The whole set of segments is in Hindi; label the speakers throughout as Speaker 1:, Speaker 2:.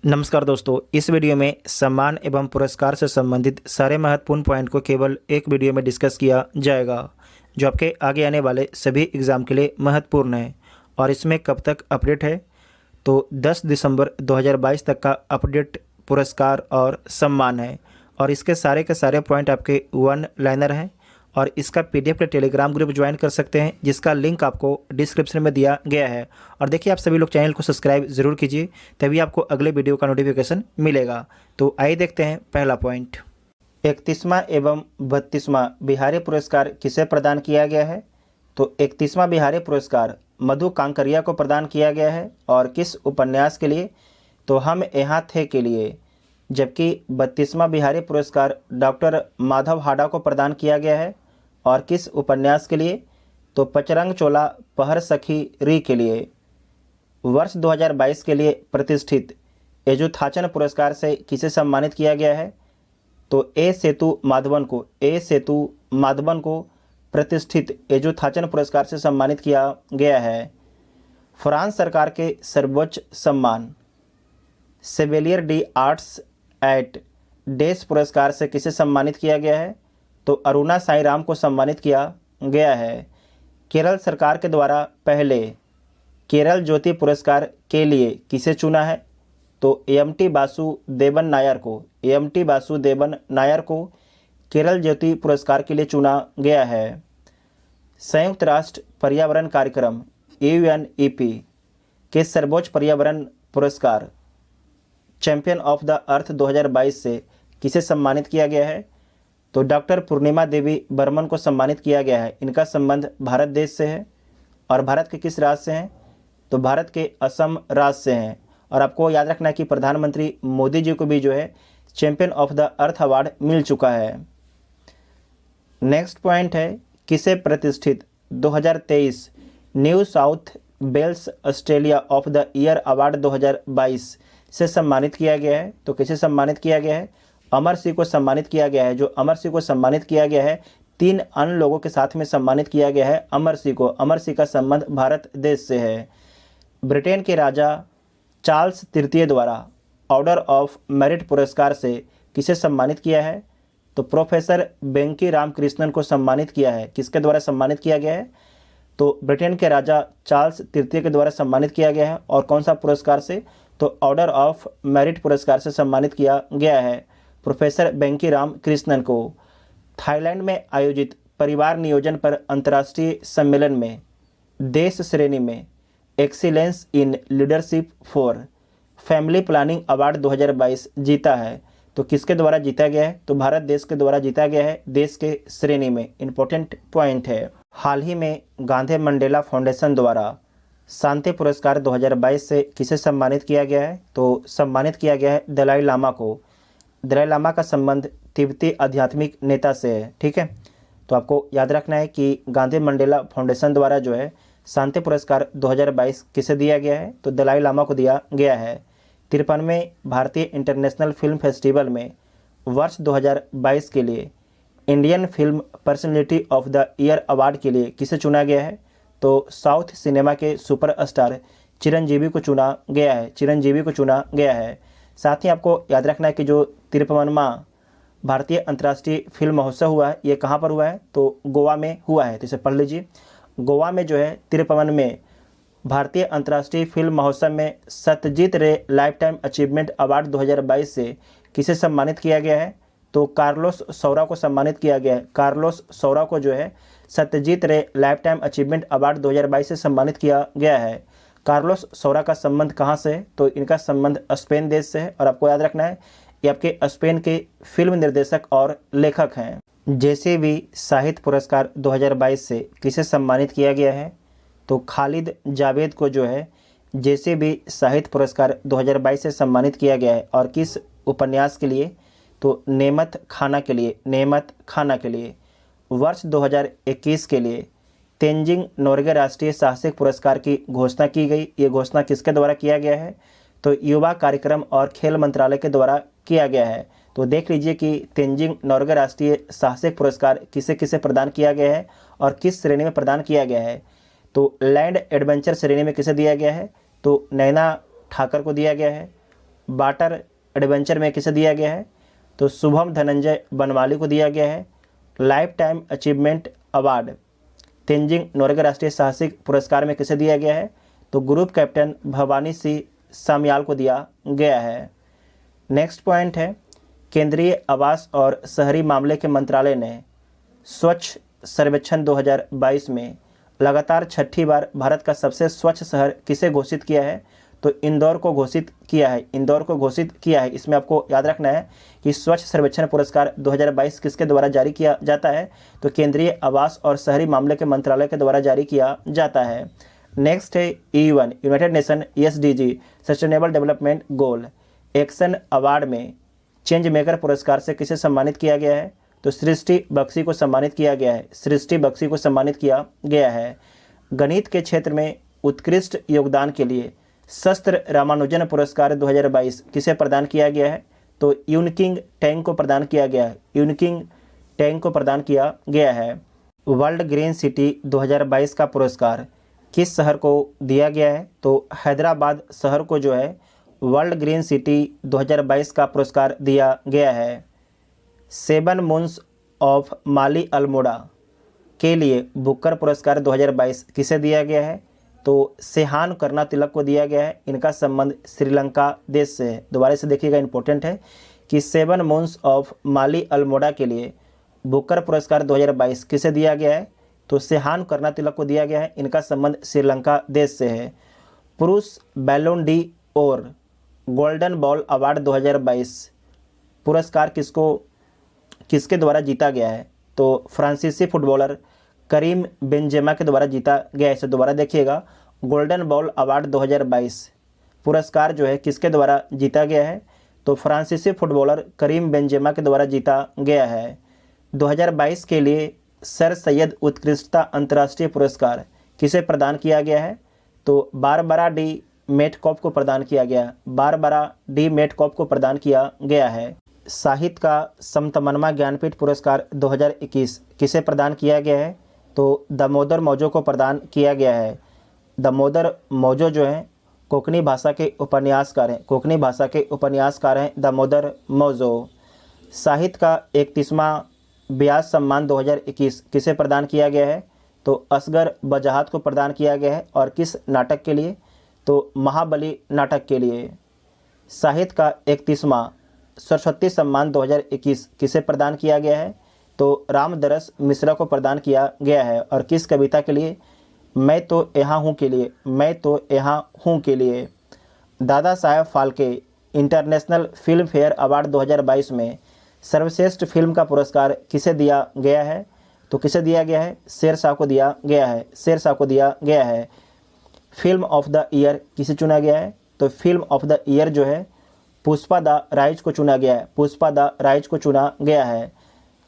Speaker 1: नमस्कार दोस्तों, इस वीडियो में सम्मान एवं पुरस्कार से संबंधित सारे महत्वपूर्ण पॉइंट को केवल एक वीडियो में डिस्कस किया जाएगा, जो आपके आगे आने वाले सभी एग्ज़ाम के लिए महत्वपूर्ण है। और इसमें कब तक अपडेट है, तो 10 दिसंबर 2022 तक का अपडेट पुरस्कार और सम्मान है। और इसके सारे के सारे पॉइंट आपके वन लाइनर हैं और इसका पीडीएफ के टेलीग्राम ग्रुप ज्वाइन कर सकते हैं, जिसका लिंक आपको डिस्क्रिप्शन में दिया गया है। और देखिए, आप सभी लोग चैनल को सब्सक्राइब ज़रूर कीजिए, तभी आपको अगले वीडियो का नोटिफिकेशन मिलेगा। तो आइए देखते हैं पहला पॉइंट। 31वां एवं 32वां बिहारी पुरस्कार किसे प्रदान किया गया है? तो 31वां बिहारी पुरस्कार मधु कांकरिया को प्रदान किया गया है। और किस उपन्यास के लिए? तो हम यहाँ थे के लिए। जबकि 32वां बिहारी पुरस्कार डॉक्टर माधव हाडा को प्रदान किया गया है। और किस उपन्यास के लिए? तो पचरंग चोला पहर सखी री के लिए। वर्ष 2022 के लिए प्रतिष्ठित एजुथाचन पुरस्कार से किसे सम्मानित किया गया है? तो ए सेतु माधवन को प्रतिष्ठित एजुथाचन पुरस्कार से सम्मानित किया गया है। फ्रांस सरकार के सर्वोच्च सम्मान सेवेलियर डी आर्ट्स एट डेस पुरस्कार से किसे सम्मानित किया गया है? तो अरुणा साई राम को सम्मानित किया गया है। केरल सरकार के द्वारा पहले केरल ज्योति पुरस्कार के लिए किसे चुना है? तो एमटी वासुदेवन नायर को केरल ज्योति पुरस्कार के लिए चुना गया है। संयुक्त राष्ट्र पर्यावरण कार्यक्रम यूएनईपी के सर्वोच्च पर्यावरण पुरस्कार चैंपियन ऑफ द अर्थ 2022 से किसे सम्मानित किया गया है? तो डॉक्टर पूर्णिमा देवी बर्मन को सम्मानित किया गया है। इनका संबंध भारत देश से है। और भारत के किस राज्य से हैं? तो भारत के असम राज्य से हैं। और आपको याद रखना है कि प्रधानमंत्री मोदी जी को भी जो है champion of the earth award मिल चुका है। नेक्स्ट पॉइंट है, किसे प्रतिष्ठित 2023 New South Wales Australia of the year award 2022 से सम्मानित किया गया है? तो किसे सम्मानित किया गया है? अमर सिंह को सम्मानित किया गया है। जो अमर सिंह को सम्मानित किया गया है, 3 अन्य लोगों के साथ में सम्मानित किया गया है अमर सिंह को। अमर सिंह का संबंध भारत देश से है। ब्रिटेन के राजा चार्ल्स तृतीय द्वारा ऑर्डर ऑफ मेरिट पुरस्कार से किसे सम्मानित किया है? तो प्रोफेसर बेंकी रामकृष्णन को सम्मानित किया है। किसके द्वारा सम्मानित किया गया है? तो ब्रिटेन के राजा चार्ल्स तृतीय के द्वारा सम्मानित किया गया है। और कौन सा पुरस्कार से? तो ऑर्डर ऑफ मेरिट पुरस्कार से सम्मानित किया गया है प्रोफेसर बेंकी राम कृष्णन को। थाईलैंड में आयोजित परिवार नियोजन पर अंतर्राष्ट्रीय सम्मेलन में देश श्रेणी में excellence in leadership for family planning award 2022 जीता है। तो किसके द्वारा जीता गया है? तो भारत देश के द्वारा जीता गया है, देश के श्रेणी में। इंपॉर्टेंट पॉइंट है। हाल ही में गांधी मंडेला फाउंडेशन द्वारा शांति पुरस्कार 2022 से किसे सम्मानित किया गया है? तो सम्मानित किया गया है दलाई लामा को। दलाई लामा का संबंध तिब्बती आध्यात्मिक नेता से है। ठीक है, तो आपको याद रखना है कि गांधी मंडेला फाउंडेशन द्वारा जो है शांति पुरस्कार 2022 किसे दिया गया है? तो दलाई लामा को दिया गया है। 53वें भारतीय इंटरनेशनल फिल्म फेस्टिवल में वर्ष 2022 के लिए Indian film personality of the year award के लिए किसे चुना गया है? तो साउथ सिनेमा के सुपरस्टार चिरंजीवी को चुना गया है। साथ ही आपको याद रखना है कि जो 53वां भारतीय अंतर्राष्ट्रीय फिल्म महोत्सव हुआ है, ये कहाँ पर हुआ है? तो गोवा में हुआ है। तो इसे पढ़ लीजिए। गोवा में जो है 53 में भारतीय अंतर्राष्ट्रीय फिल्म महोत्सव में सत्यजीत रे लाइफ टाइम अचीवमेंट अवार्ड 2022 से किसे सम्मानित किया गया है? तो कार्लोस सौरा को सम्मानित किया गया है। कार्लोस सौरा को जो है सत्यजीत रे लाइफ टाइम अचीवमेंट अवार्ड 2022 से सम्मानित किया गया है। कार्लोस सौरा का संबंध कहाँ से है? तो इनका संबंध स्पेन देश से है। और आपको याद रखना है, ये आपके स्पेन के फिल्म निर्देशक और लेखक हैं। जेसीबी साहित्य पुरस्कार 2022 से किसे सम्मानित किया गया है? तो खालिद जावेद को जो है जेसीबी साहित्य पुरस्कार 2022 से सम्मानित किया गया है। और किस उपन्यास के लिए? तो नेमत खाना के लिए। वर्ष 2021 के लिए तेंजिंग नोर्गे राष्ट्रीय साहसिक पुरस्कार की घोषणा की गई। ये घोषणा किसके द्वारा किया गया है? तो युवा कार्यक्रम और खेल मंत्रालय के द्वारा किया गया है। तो देख लीजिए कि तेंजिंग नोर्गे राष्ट्रीय साहसिक पुरस्कार किसे किसे प्रदान किया गया है और किस श्रेणी में प्रदान किया गया है। तो लैंड एडवेंचर श्रेणी में किसे दिया गया है? तो नैना ठाकर को दिया गया है। वाटर एडवेंचर में किसे दिया गया है? तो शुभम धनंजय बनवाली को दिया गया है। Life time achievement award Tenzing Norgay राष्ट्रीय साहसिक पुरस्कार में किसे दिया गया है? तो ग्रुप कैप्टन भवानी सिंह साम्याल को दिया गया है। नेक्स्ट पॉइंट है, केंद्रीय आवास और शहरी मामले के मंत्रालय ने स्वच्छ सर्वेक्षण 2022 में लगातार छठी बार भारत का सबसे स्वच्छ शहर किसे घोषित किया है? तो इंदौर को घोषित किया है। इंदौर को घोषित किया है। इसमें आपको याद रखना है कि स्वच्छ सर्वेक्षण पुरस्कार 2022 किसके द्वारा जारी किया जाता है? तो केंद्रीय आवास और शहरी मामले के मंत्रालय के द्वारा जारी किया जाता है। नेक्स्ट है E1 United nation ESDG sustainable development goal action award में चेंज मेकर पुरस्कार से किसे सम्मानित किया गया है? तो सृष्टि बख्शी को सम्मानित किया गया है। सृष्टि बख्शी को सम्मानित किया गया है। गणित के क्षेत्र में उत्कृष्ट योगदान के लिए शस्त्र रामानुजन पुरस्कार 2022 किसे प्रदान किया गया है? तो यूनकिंग टैंग को प्रदान किया गया है। यूनकिंग टैंग को प्रदान किया गया है। वर्ल्ड ग्रीन सिटी 2022 का पुरस्कार किस शहर को दिया गया है? तो हैदराबाद शहर को जो है वर्ल्ड ग्रीन सिटी 2022 का पुरस्कार दिया गया है। 7 मून्स ऑफ माली अल्मोड़ा के लिए बुकर पुरस्कार 2022 किसे दिया गया है? तो सेहान करना तिलक को दिया गया है। इनका संबंध श्रीलंका देश से है। दोबारा से देखिएगा, इंपॉर्टेंट है कि 7 मून्स ऑफ माली अल्मोड़ा के लिए बुकर पुरस्कार 2022 किसे दिया गया है? तो सेहान करना तिलक को दिया गया है। इनका संबंध श्रीलंका देश से है। पुरुष बैलोन डी और गोल्डन बॉल अवार्ड 2022 पुरस्कार किसके द्वारा जीता गया है? तो फ्रांसीसी फुटबॉलर करीम बेंजेमा के द्वारा जीता गया है। इसे दोबारा देखिएगा, गोल्डन बॉल अवार्ड 2022 पुरस्कार जो है किसके द्वारा जीता गया है? तो फ्रांसीसी फुटबॉलर करीम बेंजेमा के द्वारा जीता गया है। 2022 के लिए सर सैयद उत्कृष्टता अंतर्राष्ट्रीय पुरस्कार किसे प्रदान किया गया है? तो बारबरा डी मेटकॉफ को प्रदान किया गया। बारबरा डी मेटकॉफ को प्रदान किया गया है। साहित्य का समतमनमा ज्ञानपीठ पुरस्कार 2021 किसे प्रदान किया गया है? तो दामोदर मौजो को प्रदान किया गया है। दामोदर मौजो जो हैं कोंकणी भाषा के उपन्यासकार हैं। कोंकणी भाषा के उपन्यासकार हैं दामोदर मौजो। साहित्य का 31वां व्यास सम्मान 2021 किसे प्रदान किया गया है? तो असगर बजाहत को प्रदान किया गया है। और किस नाटक के लिए? तो महाबली नाटक के लिए। साहित्य का 31वां सरस्वती सम्मान 2021 किसे प्रदान किया गया है? तो रामदरस मिश्रा को प्रदान किया गया है। और किस कविता के लिए? मैं तो यहाँ हूँ के लिए। मैं तो यहाँ हूँ के लिए। Dada Saheb Phalke international Filmfare award 2022 में सर्वश्रेष्ठ फिल्म का पुरस्कार किसे दिया गया है? तो किसे दिया गया है? शेरशाह को दिया गया है। शेरशाह को दिया गया है। फिल्म ऑफ द ईयर किसे चुना गया है? तो फिल्म ऑफ द ईयर जो है पुष्पा द राइज को चुना गया है। पुष्पा द राइज को चुना गया है।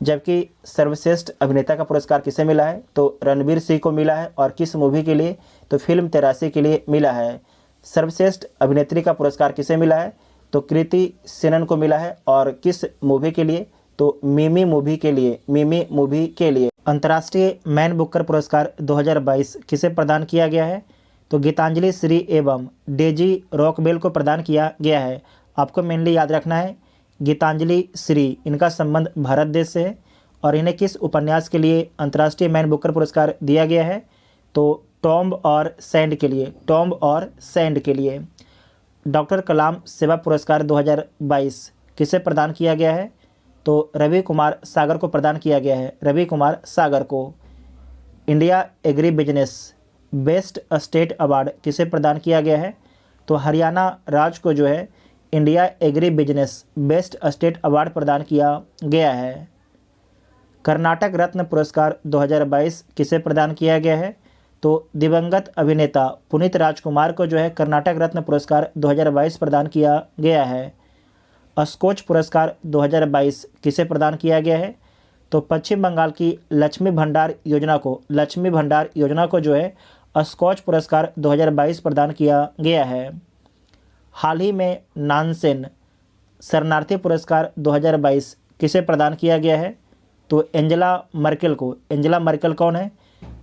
Speaker 1: जबकि सर्वश्रेष्ठ अभिनेता का पुरस्कार किसे मिला है? तो रणवीर सिंह को मिला है। और किस मूवी के लिए? तो फिल्म 83 के लिए मिला है। सर्वश्रेष्ठ अभिनेत्री का पुरस्कार किसे मिला है? तो कृति सेनन को मिला है। और किस मूवी के लिए? तो मिमी मूवी के लिए। मिमी मूवी के लिए। अंतर्राष्ट्रीय मैन बुकर पुरस्कार 2022 किसे प्रदान किया गया है? तो गीतांजलि श्री एवं डेजी रॉकवेल को प्रदान किया गया है। आपको मेनली याद रखना है गीतांजलि श्री, इनका संबंध भारत देश से है। और इन्हें किस उपन्यास के लिए अंतर्राष्ट्रीय मैन बुकर पुरस्कार दिया गया है? तो टॉम्ब और सैंड के लिए। टॉम्ब और सैंड के लिए। डॉक्टर कलाम सेवा पुरस्कार 2022 किसे प्रदान किया गया है? तो रवि कुमार सागर को प्रदान किया गया है। रवि कुमार सागर को। India agri business best state award किसे प्रदान किया गया है? तो हरियाणा राज्य को जो है India agri business best state award प्रदान किया गया है। कर्नाटक रत्न पुरस्कार 2022 किसे प्रदान किया गया है? तो दिवंगत अभिनेता पुनीत राजकुमार को जो है कर्नाटक रत्न पुरस्कार 2022 प्रदान किया गया है। स्कॉच पुरस्कार 2022 किसे प्रदान किया गया है? तो पश्चिम बंगाल की लक्ष्मी भंडार योजना को जो है स्कॉच पुरस्कार 2022 प्रदान किया गया है। हाल ही में नानसेन शरणार्थी पुरस्कार 2022 किसे प्रदान किया गया है? तो एंजेला मर्केल को। एंजेला मर्केल कौन है?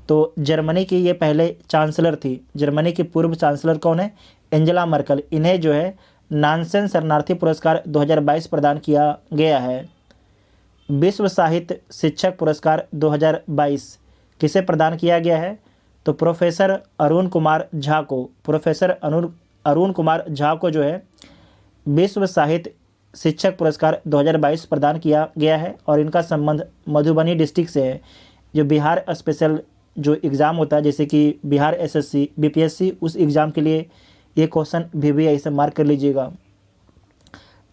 Speaker 1: तो जर्मनी की ये पहले चांसलर थी। जर्मनी की पूर्व चांसलर कौन है? Angela Merkel. इन्हें जो है नानसेन शरणार्थी पुरस्कार 2022 प्रदान किया गया है। विश्व साहित्य शिक्षक पुरस्कार 2022 किसे प्रदान किया गया है? तो प्रोफेसर अरुण कुमार झा को, प्रोफेसर अरुण कुमार झा को जो है विश्व साहित्य शिक्षक पुरस्कार 2022 प्रदान किया गया है और इनका संबंध मधुबनी डिस्ट्रिक्ट से है। जो बिहार स्पेशल जो एग्ज़ाम होता है, जैसे कि बिहार एसएससी, बीपीएससी, उस एग्ज़ाम के लिए ये क्वेश्चन भी ऐसे मार्क कर लीजिएगा।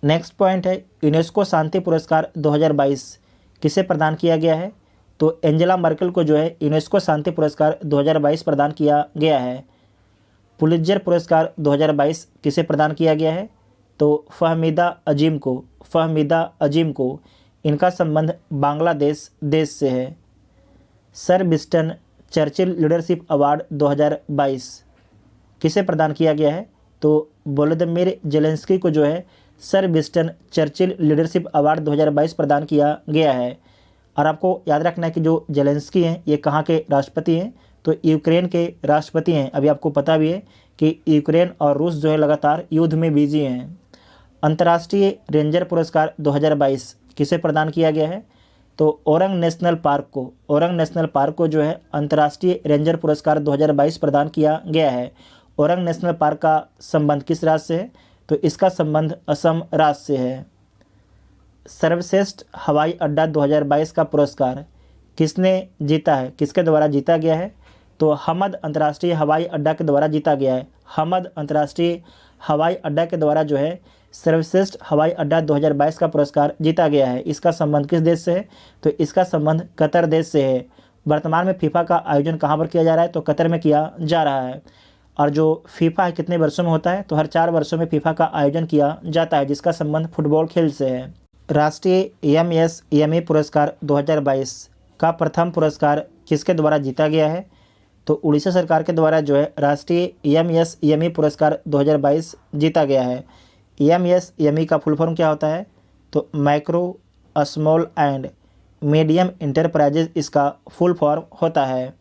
Speaker 1: नेक्स्ट पॉइंट है यूनेस्को शांति पुरस्कार 2022 किसे प्रदान किया गया है? तो एंजेला मर्केल को जो है यूनेस्को शांति पुरस्कार 2022 प्रदान किया गया है। पुलित्जर पुरस्कार 2022 किसे प्रदान किया गया है? तो फहमीदा अजीम को इनका संबंध बांग्लादेश देश से है। Sir Winston Churchill leadership award 2022 किसे प्रदान किया गया है? तो वोलोदिमीर जेलेंस्की को जो है sir Winston Churchill leadership award 2022 प्रदान किया गया है। और आपको याद रखना है कि जो जेलेंस्की हैं ये कहाँ के राष्ट्रपति हैं? तो यूक्रेन के राष्ट्रपति हैं। अभी आपको पता भी है कि यूक्रेन और रूस जो है लगातार युद्ध में बिजी हैं। अंतर्राष्ट्रीय रेंजर पुरस्कार 2022 किसे प्रदान किया गया है? तो औरंग नेशनल पार्क को जो है अंतर्राष्ट्रीय रेंजर पुरस्कार 2022 प्रदान किया गया है। औरंग नेशनल पार्क का संबंध किस राज्य से है? तो इसका संबंध असम राज्य से है। सर्वश्रेष्ठ हवाई अड्डा 2022 का पुरस्कार किसने जीता है, किसके द्वारा जीता गया है? तो हमद अंतर्राष्ट्रीय हवाई अड्डा के द्वारा जीता गया है। हमद अंतर्राष्ट्रीय हवाई अड्डा के द्वारा जो है सर्वश्रेष्ठ हवाई अड्डा 2022 का पुरस्कार जीता गया है। इसका संबंध किस देश से है? तो इसका संबंध कतर देश से है। वर्तमान में फीफा का आयोजन कहाँ पर किया जा रहा है? तो कतर में किया जा रहा है। और जो फीफा है कितने वर्षों में होता है? तो हर 4 वर्षों में फीफा का आयोजन किया जाता है, जिसका संबंध फुटबॉल खेल से है। राष्ट्रीय एमएसएमई पुरस्कार 2022 का प्रथम पुरस्कार किसके द्वारा जीता गया है? तो उड़ीसा सरकार के द्वारा जो है राष्ट्रीय एमएसएमई पुरस्कार 2022 जीता गया है। एमएसएमई का फुल फॉर्म क्या होता है? तो micro, small and medium enterprises इसका फुल फॉर्म होता है।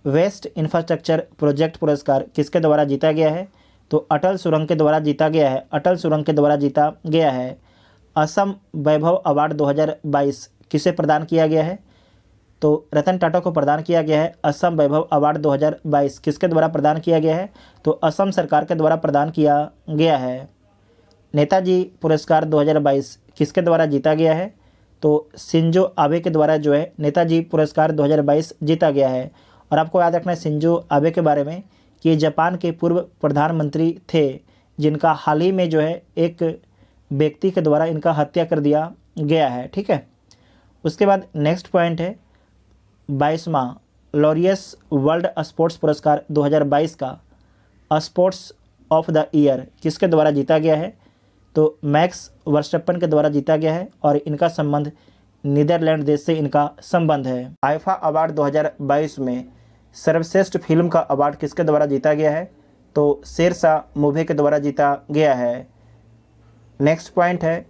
Speaker 1: वेस्ट इंफ्रास्ट्रक्चर प्रोजेक्ट पुरस्कार किसके द्वारा जीता गया है? तो अटल सुरंग के द्वारा जीता गया है। अटल सुरंग के द्वारा जीता गया है। असम वैभव अवार्ड 2022 किसे प्रदान किया गया है? तो रतन टाटा को प्रदान किया गया है। असम वैभव अवार्ड 2022 किसके द्वारा प्रदान किया गया है? तो असम सरकार के द्वारा प्रदान किया गया है। नेताजी पुरस्कार 2022 किसके द्वारा जीता गया है? तो शिंजो आबे के द्वारा जो है नेताजी पुरस्कार 2022 जीता गया है। और आपको याद रखना है शिंजो आबे के बारे में कि ये जापान के पूर्व प्रधानमंत्री थे, जिनका हाल ही में जो है एक व्यक्ति के द्वारा इनका हत्या कर दिया गया है। ठीक है। उसके बाद नेक्स्ट पॉइंट है 22वां लॉरियस वर्ल्ड स्पोर्ट्स पुरस्कार 2022 का स्पोर्ट्स ऑफ द ईयर किसके द्वारा जीता गया है? तो मैक्स वर्स्टप्पन के द्वारा जीता गया है और इनका संबंध नीदरलैंड देश से इनका संबंध है। आईफा अवार्ड 2022 में सर्वश्रेष्ठ फिल्म का अवार्ड किसके द्वारा जीता गया है? तो शेरशाह मूवी के द्वारा जीता गया है। नेक्स्ट पॉइंट है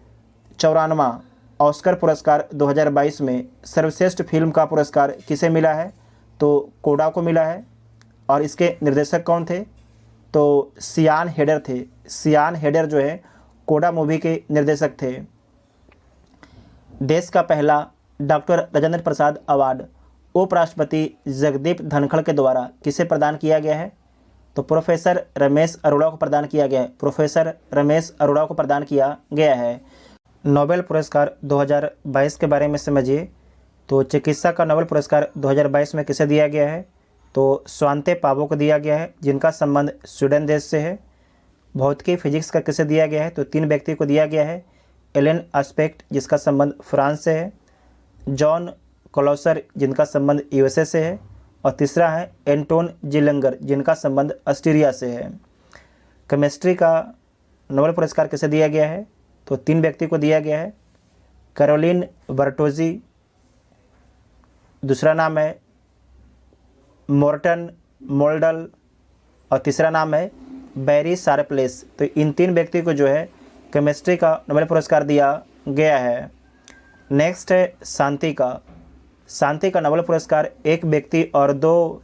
Speaker 1: 94वां ऑस्कर पुरस्कार 2022 में सर्वश्रेष्ठ फिल्म का पुरस्कार किसे मिला है? तो कोडा को मिला है। और इसके निर्देशक कौन थे? तो सियान हेडर थे। सियान हेडर जो है कोडा मूवी के निर्देशक थे। देश का पहला डॉक्टर राजेंद्र प्रसाद अवार्ड उपराष्ट्रपति जगदीप धनखड़ के द्वारा किसे प्रदान किया गया है? तो प्रोफेसर रमेश अरोड़ा को प्रदान किया गया है। प्रोफेसर रमेश अरोड़ा को प्रदान किया गया है। नोबेल पुरस्कार 2022 के बारे में समझिए। तो चिकित्सा का नोबेल पुरस्कार 2022 में किसे दिया गया है? तो स्वांते पावो को दिया गया है, जिनका संबंध स्वीडन देश से है। भौतिकी फिजिक्स का किसे दिया गया है? तो 3 व्यक्ति को दिया गया है। एलन एस्पेक्ट, जिसका संबंध फ्रांस से है। जॉन क्लॉसर, जिनका संबंध यूएसए से है। और तीसरा है एंटोन जिलंगर, जिनका संबंध ऑस्ट्रेलिया से है। केमिस्ट्री का नोबेल पुरस्कार किसे दिया गया है? तो 3 व्यक्ति को दिया गया है। कैरोलिन बर्टोजी, दूसरा नाम है मोर्टन मोल्डल और तीसरा नाम है बैरी शार्पलेस। तो इन 3 व्यक्ति को जो है केमिस्ट्री का नोबेल पुरस्कार दिया गया है। नेक्स्ट है शांति का नोबेल पुरस्कार एक व्यक्ति और 2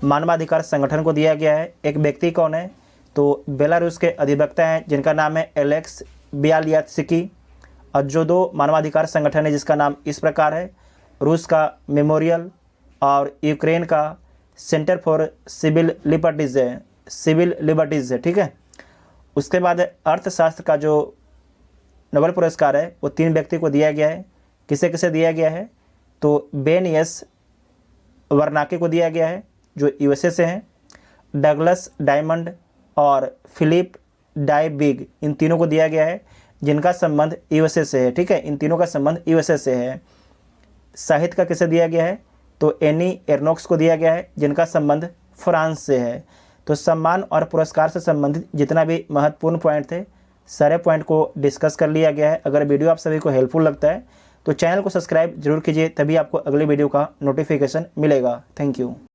Speaker 1: मानवाधिकार संगठन को दिया गया है। एक व्यक्ति कौन है? तो बेलारूस के अधिवक्ता हैं जिनका नाम है एलेक्स बियालियात्स्की, और जो 2 मानवाधिकार संगठन है जिसका नाम इस प्रकार है, रूस का मेमोरियल और यूक्रेन का सेंटर फॉर सिविल लिबर्टीज़ है, ठीक है। उसके बाद अर्थशास्त्र का जो नोबेल पुरस्कार है वो 3 व्यक्ति को दिया गया है। किसे किसे दिया गया है? तो बेन एस वर्नाके को दिया गया है जो यूएसए से हैं, डगलस डायमंड और फिलिप डायबिग, इन तीनों को दिया गया है जिनका संबंध यूएसए से है, ठीक है। इन तीनों का संबंध यूएसए से है। साहित्य का किसे दिया गया है? तो एनी एर्नोक्स को दिया गया है जिनका संबंध फ्रांस से है। तो सम्मान और पुरस्कार से संबंधित जितना भी महत्वपूर्ण पॉइंट थे सारे पॉइंट को डिस्कस कर लिया गया है। अगर वीडियो आप सभी को हेल्पफुल लगता है तो चैनल को सब्सक्राइब जरूर कीजिए, तभी आपको अगले वीडियो का नोटिफिकेशन मिलेगा। Thank you.